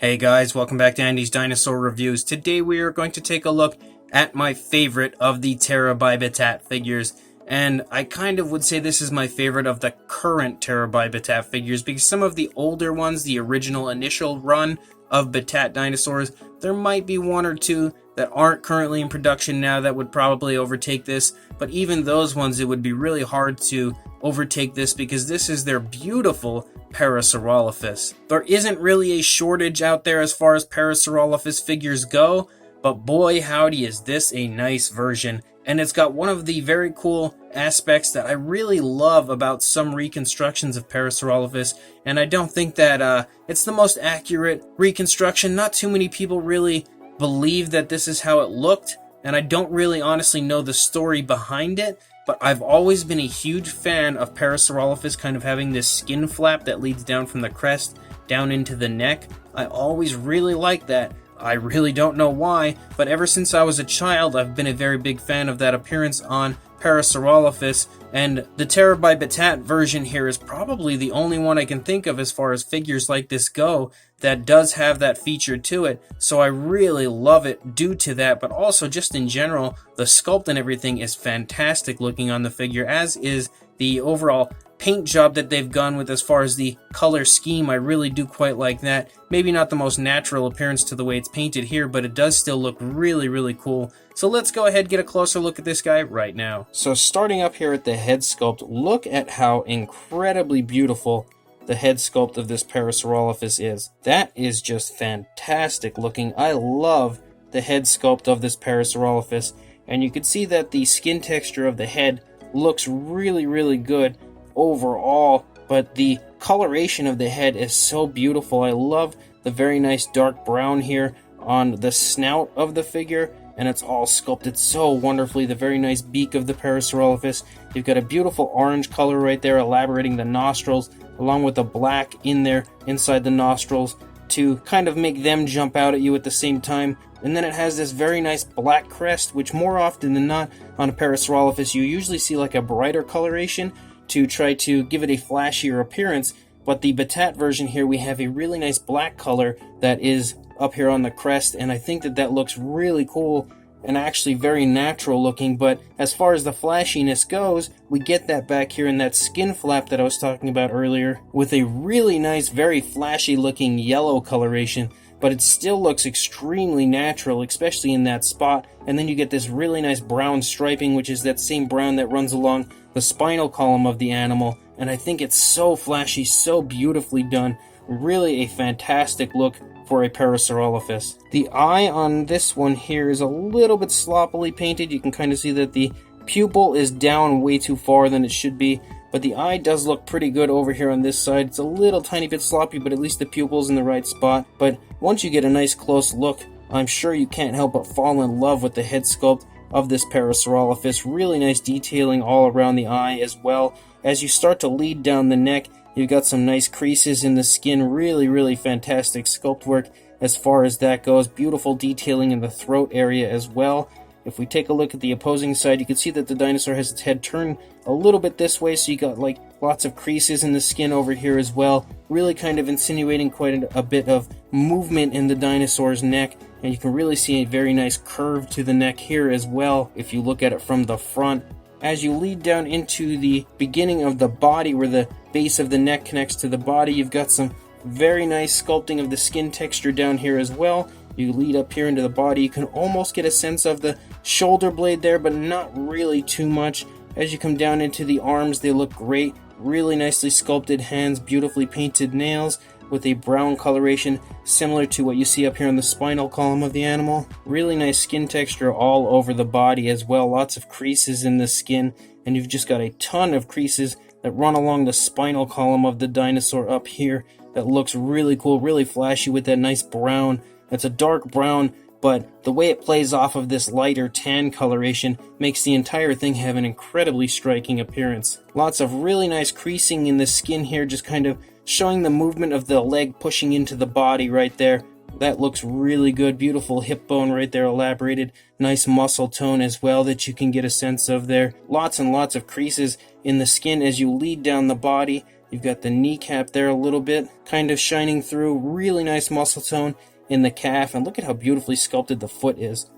Hey guys, welcome back to Andy's Dinosaur Reviews. Today we are going to take a look at my favorite of the Terra by Battat figures. And I kind of would say this is my favorite of the current Terra by Battat figures because some of the older ones, the original initial run of Battat dinosaurs, there might be one or two that aren't currently in production now that would probably overtake this. But even those ones, it would be really hard to overtake this because this is their beautiful Parasaurolophus. There isn't really a shortage out there as far as Parasaurolophus figures go, but boy howdy is this a nice version. And it's got one of the very cool aspects that I really love about some reconstructions of Parasaurolophus, and I don't think that it's the most accurate reconstruction. Not too many people really believe that this is how it looked, and I don't really honestly know the story behind it, but I've always been a huge fan of Parasaurolophus kind of having this skin flap that leads down from the crest down into the neck. I always really liked that. I really don't know why, but ever since I was a child, I've been a very big fan of that appearance on Parasaurolophus, and the Terra by Battat version here is probably the only one I can think of as far as figures like this go that does have that feature to it, so I really love it due to that, but also just in general, the sculpt and everything is fantastic looking on the figure, as is the overall paint job that they've gone with as far as the color scheme. I really do quite like that. Maybe not the most natural appearance to the way it's painted here, but it does still look really, really cool. So let's go ahead and get a closer look at this guy right now. So starting up here at the head sculpt, look at how incredibly beautiful the head sculpt of this Parasaurolophus is. That is just fantastic looking. I love the head sculpt of this Parasaurolophus, and you can see that the skin texture of the head looks really, really good overall, but the coloration of the head is so beautiful. I love the very nice dark brown here on the snout of the figure, and it's all sculpted so wonderfully. The very nice beak of the Parasaurolophus. You've got a beautiful orange color right there elaborating the nostrils, along with the black in there inside the nostrils to kind of make them jump out at you at the same time. And then it has this very nice black crest, which more often than not on a Parasaurolophus you usually see like a brighter coloration to try to give it a flashier appearance, but the Battat version here we have a really nice black color that is up here on the crest, and I think that that looks really cool and actually very natural looking. But as far as the flashiness goes, we get that back here in that skin flap that I was talking about earlier with a really nice, very flashy looking yellow coloration, but it still looks extremely natural, especially in that spot. And then you get this really nice brown striping, which is that same brown that runs along the spinal column of the animal, and I think it's so flashy, so beautifully done. Really a fantastic look for a Parasaurolophus. The eye on this one here is a little bit sloppily painted. You can kind of see that the pupil is down way too far than it should be, but the eye does look pretty good over here on this side. It's a little tiny bit sloppy, but at least the pupil's in the right spot. But once you get a nice close look, I'm sure you can't help but fall in love with the head sculpt of this Parasaurolophus. Really nice detailing all around the eye as well. As you start to lead down the neck, you've got some nice creases in the skin. Really, really fantastic sculpt work as far as that goes. Beautiful detailing in the throat area as well. If we take a look at the opposing side, you can see that the dinosaur has its head turned a little bit this way, so you got like lots of creases in the skin over here as well. Really kind of insinuating quite a bit of movement in the dinosaur's neck. And you can really see a very nice curve to the neck here as well if you look at it from the front. As you lead down into the beginning of the body where the base of the neck connects to the body, you've got some very nice sculpting of the skin texture down here as well. You lead up here into the body, you can almost get a sense of the shoulder blade there, but not really too much. As you come down into the arms, they look great. Really nicely sculpted hands, beautifully painted nails with a brown coloration similar to what you see up here on the spinal column of the animal. Really nice skin texture all over the body as well. Lots of creases in the skin, and you've just got a ton of creases that run along the spinal column of the dinosaur up here. That looks really cool, really flashy with that nice brown. It's a dark brown, but the way it plays off of this lighter tan coloration makes the entire thing have an incredibly striking appearance. Lots of really nice creasing in the skin here, just kind of showing the movement of the leg pushing into the body right there. That looks really good. Beautiful hip bone right there elaborated. Nice muscle tone as well that you can get a sense of there. Lots and lots of creases in the skin as you lead down the body. You've got the kneecap there a little bit, kind of shining through. Really nice muscle tone in the calf, and look at how beautifully sculpted the foot is.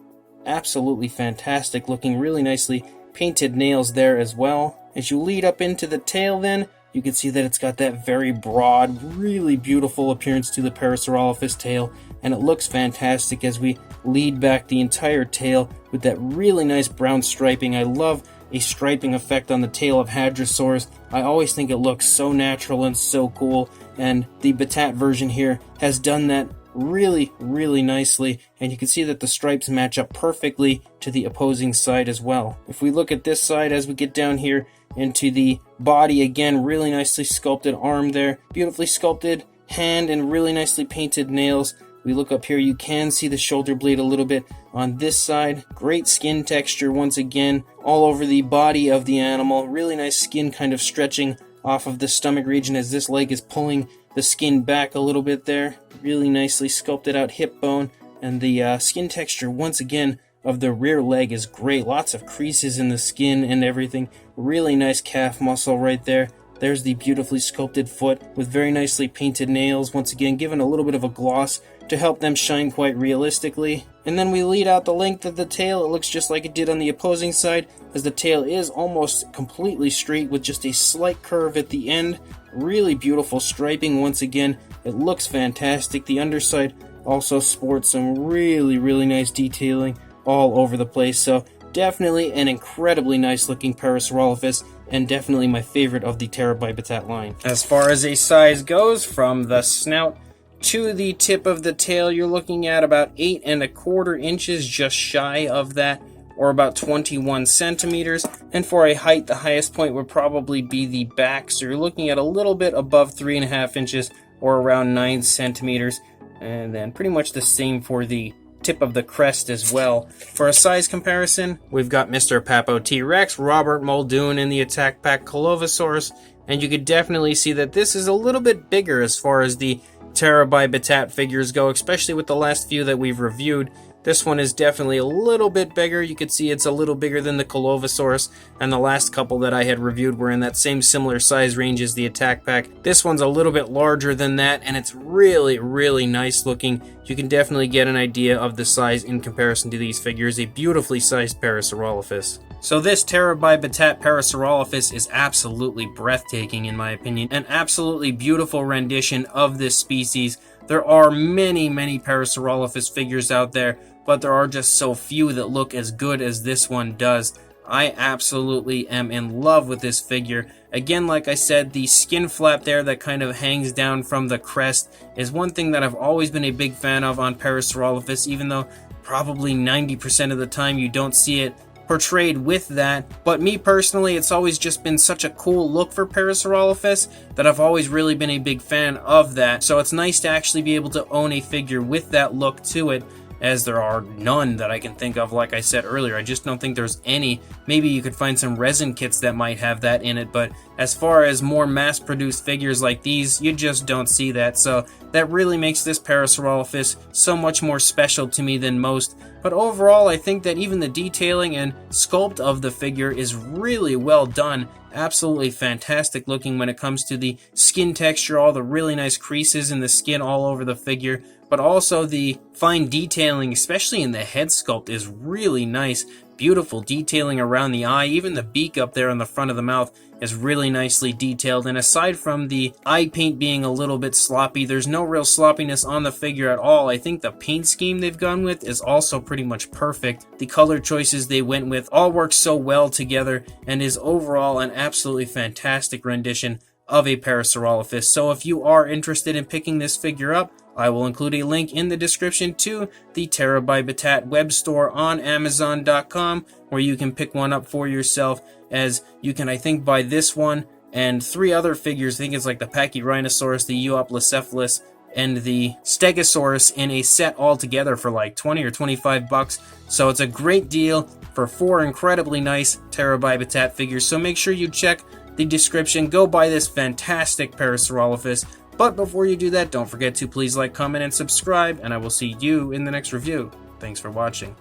Absolutely fantastic looking, really nicely painted nails there as well. As you lead up into the tail then, you can see that it's got that very broad, really beautiful appearance to the Parasaurolophus tail, and it looks fantastic as we lead back the entire tail with that really nice brown striping. I love a striping effect on the tail of hadrosaurs. I always think it looks so natural and so cool, and the Battat version here has done that really, really nicely, and you can see that the stripes match up perfectly to the opposing side as well. If we look at this side as we get down here into the body, again, really nicely sculpted arm there, beautifully sculpted hand, and really nicely painted nails. We look up here, you can see the shoulder blade a little bit on this side. Great skin texture once again all over the body of the animal. Really nice skin kind of stretching off of the stomach region as this leg is pulling the skin back a little bit there. Really nicely sculpted out hip bone, and the skin texture once again of the rear leg is great. Lots of creases in the skin and everything. Really nice calf muscle right there. There's the beautifully sculpted foot with very nicely painted nails, once again given a little bit of a gloss to help them shine quite realistically. And then we lead out the length of the tail. It looks just like it did on the opposing side, as the tail is almost completely straight with just a slight curve at the end. Really beautiful striping once again. It looks fantastic. The underside also sports some really, really nice detailing all over the place. So definitely an incredibly nice looking Parasaurolophus, and definitely my favorite of the Terra by Battat line. As far as a size goes, from the snout to the tip of the tail, you're looking at about 8 1/4 inches, just shy of that, or about 21 centimeters. And for a height, the highest point would probably be the back, so you're looking at a little bit above 3.5 inches, or around 9 centimeters. And then pretty much the same for the tip of the crest as well. For a size comparison, we've got Mr. Papo T-Rex, Robert Muldoon, and the Attack Pack Colovosaurus, and you could definitely see that this is a little bit bigger as far as the Terra by Battat figures go, especially with the last few that we've reviewed. This one is definitely a little bit bigger. You could see it's a little bigger than the Colovosaurus, and the last couple that I had reviewed were in that same similar size range as the Attack Pack. This one's a little bit larger than that, and it's really, really nice looking. You can definitely get an idea of the size in comparison to these figures. A beautifully sized Parasaurolophus. So this Terra by Battat Parasaurolophus is absolutely breathtaking in my opinion. An absolutely beautiful rendition of this species. There are many, many Parasaurolophus figures out there, but there are just so few that look as good as this one does. I absolutely am in love with this figure. Again, like I said, the skin flap there that kind of hangs down from the crest is one thing that I've always been a big fan of on Parasaurolophus, even though probably 90% of the time you don't see it portrayed with that. But me personally, it's always just been such a cool look for Parasaurolophus that I've always really been a big fan of that. So it's nice to actually be able to own a figure with that look to it, as there are none that I can think of. Like I said earlier, I just don't think there's any. Maybe you could find some resin kits that might have that in it, but as far as more mass-produced figures like these, you just don't see that. So that really makes this Parasaurolophus so much more special to me than most. But overall, I think that even the detailing and sculpt of the figure is really well done. Absolutely fantastic looking when it comes to the skin texture, all the really nice creases in the skin all over the figure, but also the fine detailing, especially in the head sculpt, is really nice. Beautiful detailing around the eye. Even the beak up there on the front of the mouth is really nicely detailed. And aside from the eye paint being a little bit sloppy, there's no real sloppiness on the figure at all. I think the paint scheme they've gone with is also pretty much perfect. The color choices they went with all work so well together and is overall an absolutely fantastic rendition of a Parasaurolophus. So if you are interested in picking this figure up, I will include a link in the description to the Terra by Battat web store on Amazon.com, where you can pick one up for yourself, as you can, I think, buy this one and 3 other figures. I think it's like the Pachyrhinosaurus, the Euoplocephalus, and the Stegosaurus in a set all together for like 20 or 25 bucks. So it's a great deal for 4 incredibly nice Terra by Battat figures. So make sure you check the description. Go buy this fantastic Parasaurolophus. But before you do that, don't forget to please like, comment, and subscribe, and I will see you in the next review. Thanks for watching.